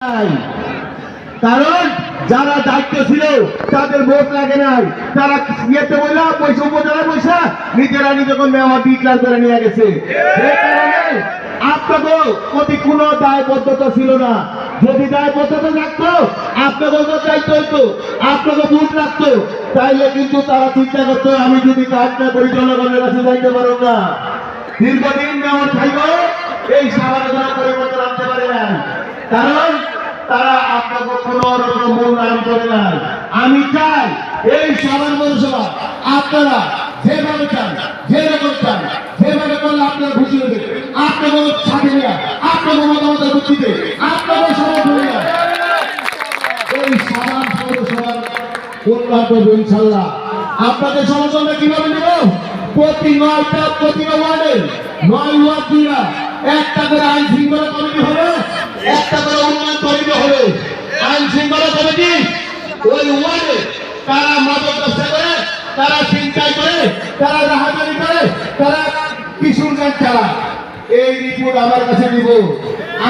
কারণ যারা দায়িত্ব ছিল তাদের ভোট লাগে নাই, তারা ইয়েতে বললা পয়সা উপজেলা পয়সা নিজেরা নিজেকে মেওয়া ডিক্লার করে নিয়ে গেছে। সেই কারণে আপনাদের প্রতি কোনো দায়বদ্ধতা ছিল না। যদি দায়বদ্ধতা থাকতো আপনাদের দায়িত্ব হইতো, আপনাকে ভোট রাখতো, তাইলে কিন্তু তারা চিন্তা করতো আমি যদি কাজ না করি জনগণের কাছে যাইতে পারো না। দীর্ঘদিন মেওয়া খাইব এই সাধারণ পরিবর্তন আনতে পারে না, কারণ তারা আপনাকে কোন রকম মূল্যায়ন করে নাই। আমি চাই এই সাধারণ পৌরসভা আপনারা যেভাবে চান, যেরকম চান, যেভাবে করলে আপনারা খুশি হবে, আপনাদের সাথে নিয়ে আপনাদের মতামতের ভিত্তিতে আপনাদের সমর্থন নিয়ে এই সাধারণ পৌরসভার উন্নয়ন করবো ইনশাল্লাহ। আপনাদের সমর্থনটা কিভাবে নেব? প্রতি ওয়ার্ডে 9 ওয়ার্ড দিয়া একটা করে আইন শৃঙ্খলা কমিটি হবে, একটা করে উন্নয়ন কমিটি হবে। আইন শৃঙ্খলা কমিটি ওই ওয়ার্ডে তারা মাদক ব্যবসা করে, তারা ছিনতাই করে, তারা রাহাজানি করে, তারা কিশোরগঞ্জ চালায়। এই রিপোর্ট আমার কাছে নিব,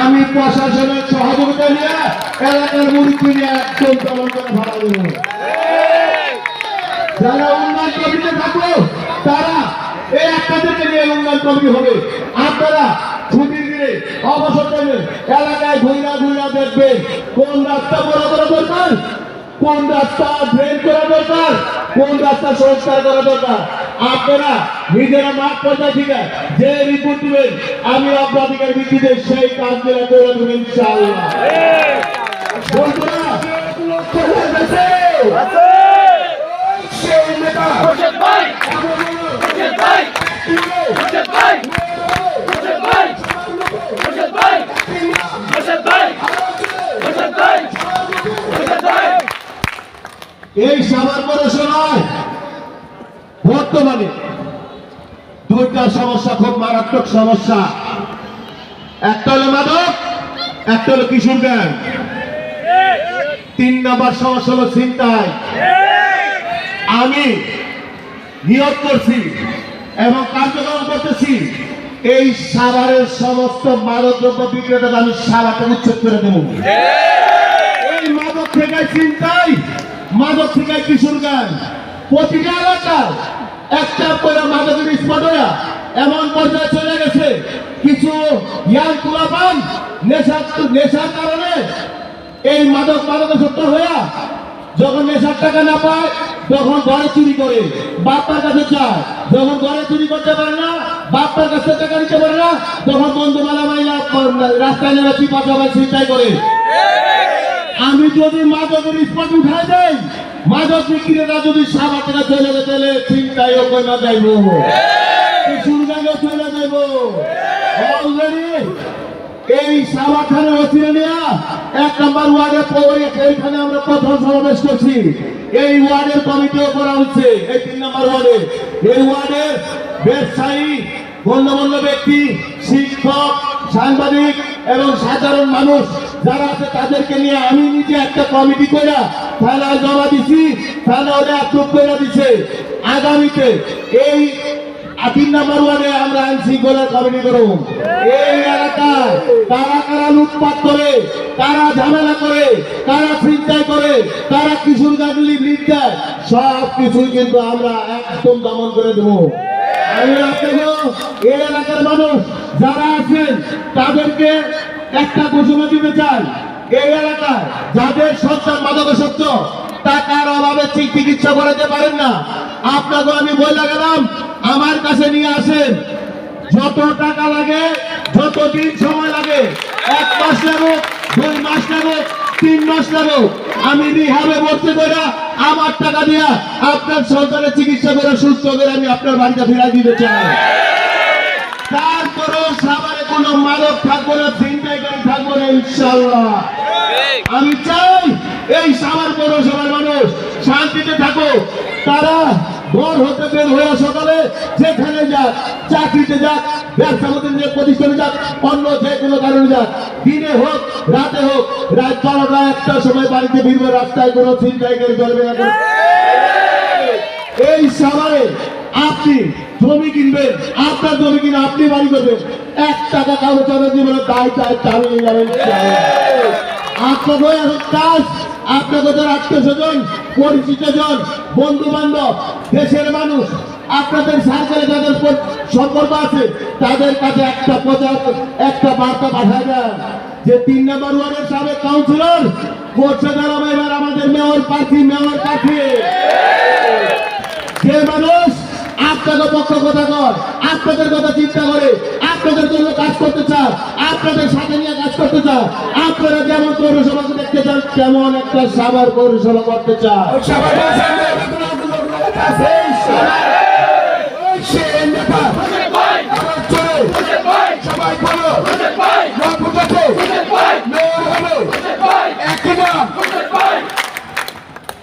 আমি প্রশাসনের সহযোগিতা নিয়ে এলাকার মুরব্বী নিয়ে একদম তদন্ত করে ভাড়া দেব। যারা উন্নয়ন কমিটিতে থাকলো তারা এই আপনাদেরকে নিয়ে উন্নয়ন কমিটি হবে। আপনারা ছুটির দিনে অবসর টাইমে এলাকায় ঘুরা ঘুরা দেখবেন কোন রাস্তা বড় করা দরকার, কোন রাস্তা ড্রেন করা দরকার, কোন রাস্তা সংস্কার করা দরকার। আপনারা নিজেরা মাঠ পর্যায়ে থেকে যে রিপোর্ট দিবেন আমি অগ্রাধিকার ভিত্তিতে সেই কাজগুলো করে দেবেন ইনশাআল্লাহ। বন্ধুরা এই সাভার পৌরসভায় বর্তমানে দুইটা সমস্যা, খুব মারাত্মক সমস্যা। একটা হলো মাদক, একটা হলো কিশোর গ্যাং। 3 নম্বর সমস্যা হলো ছিনতাই। আমি নিয়োগ করছি এবং কার্যক্রম করতেছি এই সাভারের সমস্ত মাদক দ্রব্য বিক্রেতাকে আমি সাভারকে উচ্ছেদ করে দেব। এই মাদক থেকে ছিনতাই, মাদক থেকে কিশোর গ্যাং, প্রতিটা এলাকায় একটা করে মাদকের স্পট হয়ে এমন পর্যায়ে চলে গেছে কিছু ইয়াং পোলাপান নেশার কারণে এই মাদকাসক্ত হয়ে যখন নেশার টাকা না পায় তখন ঘরে চুরি করে, বাপ্পার কাছে চায়। যখন ঘরে চুরি করতে পারে না, বাপ্পার কাছে টাকা নিতে পারে না, তখন বন্ধু মালামাইলা রাস্তায় নেমে চিপাচাপাই ছিনতাই করে। আমি যদি মাদকের স্পট উঠাই দেই, মাদক বিক্রেতা যদি সাভার থেকে চলে যেতে চিন্তায়ও কইমা যাইব, কিশোরগঞ্জও চলে যাইব। অলরেডি এই সাভার থানার অধীনে নিয়ে 1 নম্বর ওয়ার্ডে এইখানে আমরা প্রথম সমাবেশ করছি। এই ওয়ার্ডের কমিটিও করা হচ্ছে। এই 3 নম্বর ওয়ার্ডে, এই ওয়ার্ডের ব্যবসায়ী, গণ্যমান্য ব্যক্তি, শিক্ষক, সাংবাদিক এবং সাধারণ মানুষ যারা আছে তাদেরকে নিয়ে আমি নিজে একটা কমিটি করে থানায় জমা দিছি। থানা ওরা অ্যাপ্রুভ করে দিছে। আগামীতে এই 3 নম্বর ওয়ার্ডে আমরা আইন শৃঙ্খলার কমিটি করব। এই এলাকায় কারা কারা লুটপাট করে, কারা ঝামেলা করে, কারা ছিনতাই করে, কারা কিশোর গাছগুলি লিড দেয়, সব কিছুই কিন্তু আমরা একদম দমন করে দেবো। আমি আপনাকে এই এলাকার মানুষ যারা আছেন তাদেরকে একটা ঘোষণা দিতে চাই। এই এলাকায় যাদের সন্তান মাদকাসক্ত, টাকার অভাবে চিকিৎসা করাতে পারেন না, আপনাকে আমি বলে গেলাম আমার কাছে নিয়ে আসেন। যত টাকা লাগে, যত দিন সময় লাগে, 1 মাস লাগুক, 2 মাস লাগুক, 3 মাস লাগুক, আমি রিহাবে ভর্তি করে আমার টাকা দিয়ে আপনার সন্তানের চিকিৎসা করে সুস্থ করে আমি আপনার বাড়িতে ফেরাই দিতে চাই। তারপরেও সাভারে কোনো মাদক থাকবো না, ছিনতাইকারী থাকবো না ইনশাআল্লাহ। আমি চাই এই সাভার পৌরসভার মানুষ শান্তিতে থাকো। তারা ঘর হতে বের হয়ে সকালে যেখানে যাক, চাকরিতে যাক, ব্যবসা প্রতিষ্ঠানে যাক, অন্য যে কোনো কারণে যাক, দিনে হোক রাতে হোক, রাত 12টা 1টার সময় বাড়িতে ফিরবে, রাস্তায় কোনো ছিনতাইকারী চলবে না। এই সাভারে আপনি জমি কিনবেন, আপনার জমি কিনে আপনি বাড়ি করবেন, 1 টাকা কাগজ জীবনে দায় চাই চালিয়ে যাবেন। আপনাদের এখন কাজ আপনাদের আত্মীয় স্বজন পরিচিত জন বন্ধু বান্ধব দেশের মানুষ আপনাদের সার্কেলে যাদের সম্পর্ক আছে তাদের কাছে একটা বার্তা পাঠায় দেন যে 3 নম্বর ওয়ার্ডের সাবেক কাউন্সিলর মোর্শেদ আলম এবার আমাদের মেয়র প্রার্থী যে মানুষ আপনাদের পক্ষ কথা কর আপনাদের কথা চিন্তা করে আপনাদের জন্য কাজ করতে চান আপনাদের সাথে নিয়ে কাজ করতে চান আপনারা যেমন পৌরসভাকে দেখতে চান তেমন একটা সাভার পৌরসভা করতে চান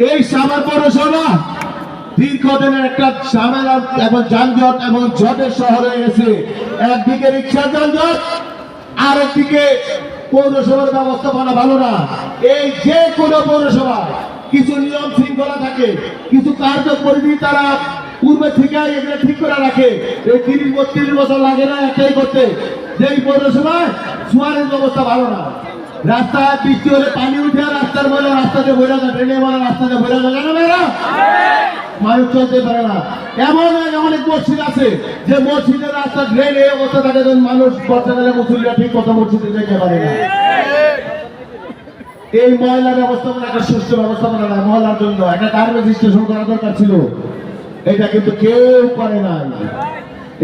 এই সাভার পৌরসভা দীর্ঘদিনের একটা ঝামেলা এবং যানজট এবং জটের শহর হয়ে গেছে একদিকে রিক্সার যানজট আর একদিকে পৌরসভার ব্যবস্থাপনা ভালো না এই যে কোনো পৌরসভায় কিছু নিয়ম শৃঙ্খলা থাকে কিছু কার্যপরিধি তারা পূর্বে থেকে এগুলো ঠিক করে রাখে এই 30-32 বছর লাগে না একটাই করতে যেই পৌরসভায় সুয়ারের ব্যবস্থা ভালো না রাস্তায় বৃষ্টি হলে পানি উঠে রাস্তার মধ্যে রাস্তাতে বইরা যায় ট্রেনে বলে রাস্তাতে বইরা যায় না মেয়েরা মানুষ চলতে পারে না এমন অনেক মসজিদ আছে যে মসজিদের রাস্তা ড্রেন এই অবস্থা থাকে মানুষ বর্তমানে মুসলিমরা ঠিক কথা মসজিদে যেতে পারে না এই ময়লার ব্যবস্থাপনা একটা সুস্থ ব্যবস্থাপনা নয় ময়লার জন্য একটা গার্বেজ স্টেশন করা দরকার ছিল এটা কিন্তু কেউ করে নাই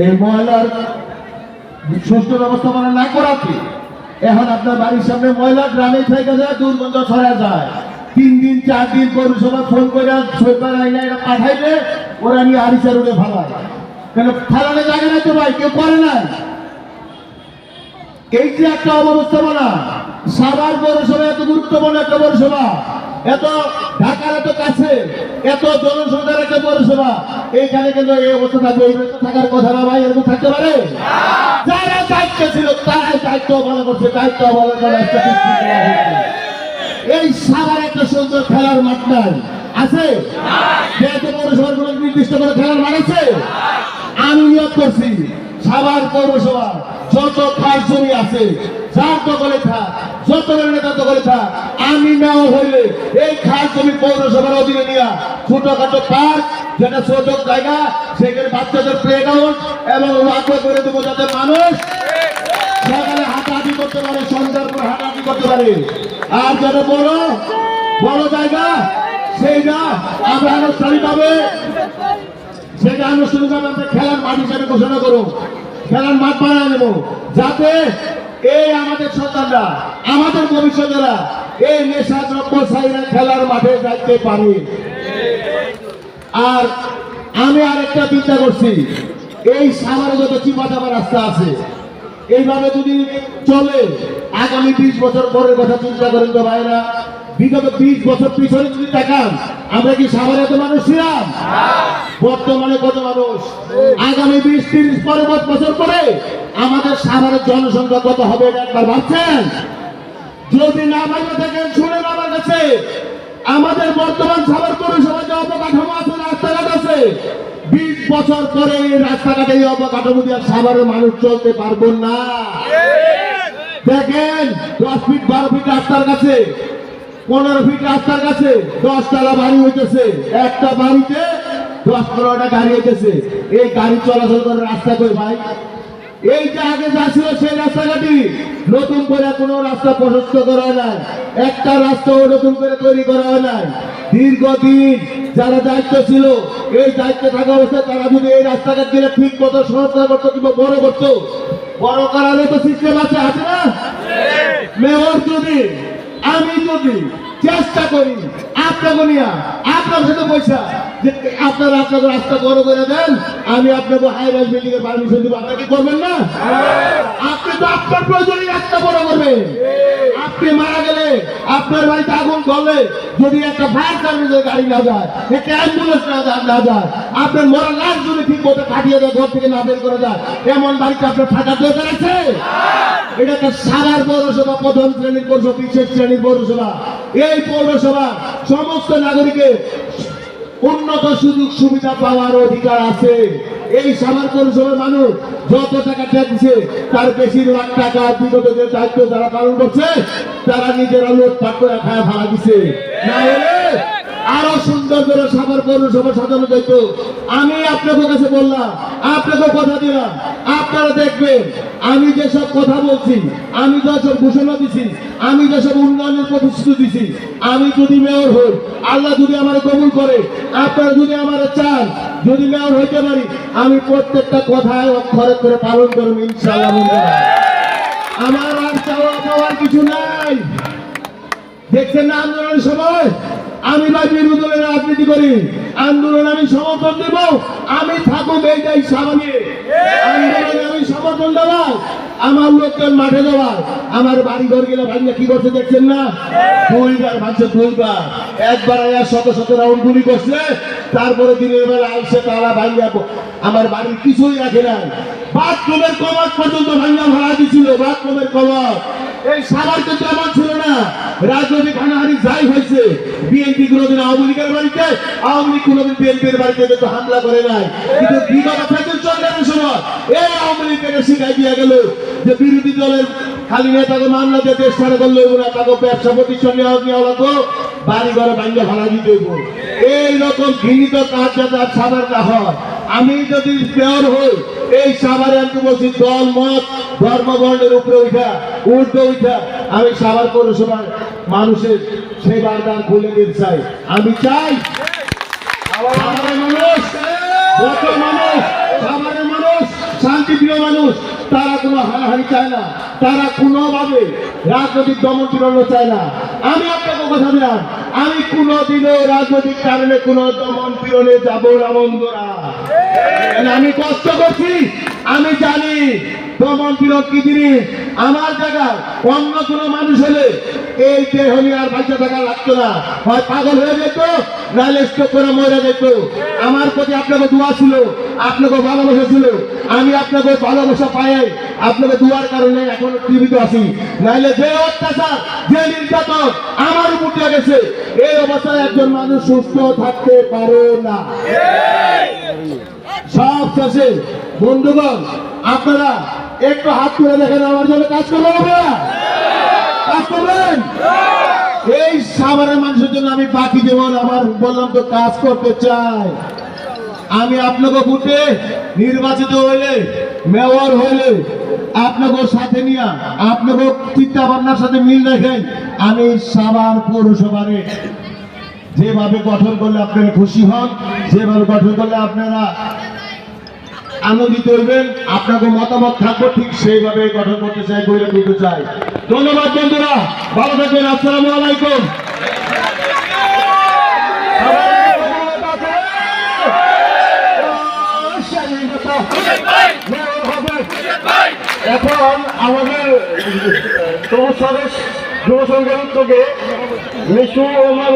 এই ময়লার সুস্থ ব্যবস্থাপনা না করাতে এখন আপনার বাড়ির সামনে ময়লা গ্রামে থেকে যায় দুর্গন্ধ ছড়া যায় 3 দিন 4 দিন পৌরসভা ফোন করে সরকার আইনা এটা পাঠাইলে ওরা নিয়ে আরিচার উড়ে ফালায় কেন ফালানো জায়গা নাই তো ভাই কেউ করে নাই এই যে একটা অব্যবস্থাপনা সাভার পৌরসভা এত গুরুত্বপূর্ণ একটা পৌরসভা এত ঢাকার এত কাছে এত জনসংখ্যার একটা পৌরসভা এইখানে কিন্তু এই অবস্থা থাকবে এই থাকার কথা না ভাই এরকম থাকতে পারে যারা দায়িত্ব ছিল তারাই দায়িত্ব অবহেলা করছে দায়িত্ব অবহেলা করে এই সাভার একটা সুন্দর খেলার মাঠ নাই আছে পৌরসভার কোন নির্দিষ্ট করে খেলার মাঠ আছে আমি নিয়োগ করছি সাভার পৌরসভা যত খাস জমি আছে যার দখলে থাক যত নেতা দখলে থাক আমি মেয়র হইলে এই খাস জমি পৌরসভার অধীনে নিয়ে ছোটখাটো পার্ক যেটা ছোট জায়গা সেখানে বাচ্চাদের প্লে গ্রাউন্ড এবং ওয়াকওয়ে করে দেবো যাতে মানুষ সকালে হাঁটাহাঁটি করতে পারে সন্ধ্যার পর হাঁটাহাঁটি করতে পারে আর যেটা বড় জায়গা সেইটা আমরা আনুষ্ঠানিকভাবে সেটা আনুষ্ঠানিকভাবে আমরা খেলার মাঠ হিসাবে ঘোষণা করব খেলার মাঠ বানিয়ে দেবো যাতে এই আমাদের সন্তানরা আমাদের ভবিষ্যতেরা এই নেশা দ্রব্য ছাইরা খেলার মাঠে যাইতে পারে আর আমি আরেকটা চিন্তা করছি এই সাভারে যত চিপাচাপা রাস্তা আছে এইভাবে যদি চলে আগামী 20 বছর পরের কথা চিন্তা করেন তো ভাইরা বিগত 20 বছর পিছনে যদি তাকান আমরা কি সাভারে এত মানুষ ছিলাম বর্তমানে কত মানুষ আগামী 20-30 বছর পরে আমাদের সাভারের জনসংখ্যা কত হবে একবার ভাবছেন যদি না ভাবে থাকেন শুনেন আমার কাছে আমাদের বর্তমান সাভার পৌরসভার যে অবকাঠামো আছে রাস্তাঘাট আছে 20 বছর পরে এই রাস্তাঘাটে এই অবকাঠামো দিয়ে সাভারের মানুষ চলতে পারবো না দেখেন 10 ফিট 12 ফিট রাস্তার কাছে 15 ফিট রাস্তার কাছে 10 তলা বাড়ি হইতেছে একটা বাড়িতে 10-15টা গাড়ি হইতেছে এই গাড়ি চলাচল করে রাস্তা কই ভাই এই যে আগে যা ছিল সেই রাস্তাঘাটি নতুন করে কোনো রাস্তা প্রশস্ত করা হয় নাই একটা রাস্তাও নতুন করে তৈরি করা হয় নাই দীর্ঘদিন যারা দায়িত্ব ছিল এই দায়িত্বে থাকা অবস্থায় তারা যদি এই রাস্তাঘাট গেলে ঠিক মতো সংস্কার করতো কিংবা বড় করার তো সিস্টেম আছে না মেয়র যদি আমি যদি চেষ্টা করি আপনাকে নিয়ে আপনার সাথে পয়সা যে আপনারা আপনাকে রাস্তা বড় করে দেন আমি আপনাকে হাই রাইজ বিল্ডিং এর পারমিশন দিব আপনি কি করবেন না আপনি তো আপনার প্রয়োজনে রাস্তা বড় করবেন আপনি মারা গেলে আপনার বাড়িতে আগুন ধরলে যদি একটা ফায়ার সার্ভিসের গাড়ি না যায় একটা অ্যাম্বুলেন্স না যায় আপনার মরা লাশ যদি ঠিক মতো কাটিয়ে দেয় ঘর থেকে না বের করে যায় এমন বাড়িতে আপনার থাকার দরকার আছে এটা একটা সাভার পৌরসভা প্রথম শ্রেণীর পৌরসভা বিশেষ শ্রেণীর পৌরসভা এই পৌরসভা সমস্ত নাগরিকের উন্নত সুযোগ সুবিধা পাওয়ার অধিকার আছে এই সাভার পৌরসভার মানুষ যত টাকা ট্যাক্স দিচ্ছে তার বেশিরভাগ টাকা বিগত যে দায়িত্ব যারা পালন করছে তারা নিজেরা লোটপাট করে খায় ভাড়া দিছে। না হলে আরো সুন্দর করে সাভার পৌরসভা সাজানো যেত। আমি আপনাদের কাছে বললাম, আপনাকে কথা দিলাম, আপনারা দেখবেন আমি যেসব কথা বলছি, আমি যেসব ঘোষণা দিছি, আমি যেসব উন্নয়নের প্রতিশ্রুতি দিছি, আমি যদি মেয়র হই, আল্লাহ যদি আমার কবুল করে, আপনারা যদি আমার চান, যদি মেয়র হইতে পারি, আমি প্রত্যেকটা কথায় অক্ষরে করে পালন করব ইনশাআল্লাহ। আমার আর চাওয়া পাওয়ার কিছু নাই। দেখছেন না আন্দোলনের সময় আমি ভাই বিরোধী দলের রাজনীতি করি, আন্দোলন আমি সমর্থন দেব, আমি থাকুক এইটাই স্বাভাবিক। আন্দোলনে আমি সমর্থন দেওয়া, আমার লোকজন মাঠে দেওয়া, আমার বাড়ি ঘর গেলে ভাইয়া কি করছে দেখছেন না, দুইবার ভাঙছে, দুইবার, একবার আয়া শত শত রাউন্ড গুলি করছে, তারপরে দিনের বেলা আইসে তারা ভাইয়া আমার বাড়ির কিছুই রাখে নাই, বাথরুমের কবাট পর্যন্ত ভাঙা ভাড়া দিছিল, বাথরুমের কবাট। এই সাভার কিন্তু এমন ছিল না, রাজনৈতিক হানাহানি যাই হয়েছে, বিএনপি কোনোদিন আওয়ামী লীগের বাড়িতে, আওয়ামী লীগ কোনোদিন বিএনপির বাড়িতে কিন্তু হামলা করে নাই। কিন্তু বিগত থেকে সরকারের সময় এই আওয়ামী লীগকে শিখাই দিয়ে গেল যে বিরোধী দলের খালি নেতাকে মামলা দিয়ে দেশ ছাড়া করলে না, তাকে ব্যবসা প্রতিষ্ঠান নেওয়া লাগবো, বাড়ি ঘরে ভাঙা ভাড়া দিতে হইব। এইরকম ঘৃণিত কাজ যাতে আর সাভার না হয়। আমি যদি মেয়র হই, এই সাভারে আমি বলছি দল মত ধর্ম বর্ণের উপরে উঠা আমি সাভার পৌরসভার মানুষের সেবার দ্বার খুলে দিতে চাই। আমি চাই সাভারের মানুষ শান্তিপ্রিয় মানুষ, তারা কোনো হানাহানি চায় না, তারা কোনোভাবে রাজনৈতিক দমন পীড়ন চায় না। আমি আপনাকে কথা দিলাম, আমি কোনোদিনও রাজনৈতিক কারণে কোনো দমন পীড়নে যাবো না বন্ধুরা। আমি কষ্ট করছি, আমি জানি দমন পীড়ন কি জিনিস। আমার জায়গায় অন্য কোনো মানুষ হলে এই দেহনি আর বাচ্চা থাকা লাগতো না, হয় পাগল হয়ে যেত, নাহলে স্ট্রোক করে মরে যেত। আমার প্রতি আপনাকে দোয়া ছিল, আপনাকে ভালোবাসা ছিল, আমি আপনাকে ভালোবাসা পাই, আপনাকে দোয়ার কারণে এখন জীবিত আছি। নাহলে যে অত্যাচার, যে নির্যাতন আমার উপর গেছে, এই অবস্থায় একজন মানুষ সুস্থ থাকতে পারে না। সব শেষে বন্ধুগণ, আপনারা একটু হাত তুলে দেখেন, আমার জন্য কাজ করবেন, কাজ করবেন। এই সাভারের মানুষের জন্য আমি বাকি জীবন আমার বললাম তো কাজ করতে চাই। আমি আপনাকে ভোটে নির্বাচিত হইলে, মেয়র হইলে আপনাকে সাথে নিয়ে, আপনাকে চিন্তা ভাবনার সাথে মিল রেখে আমি সাভার পৌরসভারে যেভাবে গঠন করলে আপনারা খুশি হন, যেভাবে গঠন করলে আপনারা আনন্দিত হইবেন, আপনাকে মতামত থাকবো, ঠিক সেইভাবে গঠন করতে চাই, গড়ে তুলতে চাই। ধন্যবাদ বন্ধুরা, ভালো থাকবেন, আসসালামু আলাইকুম। এখন আমাদের যুব সংঘের উদ্যোগে মিশু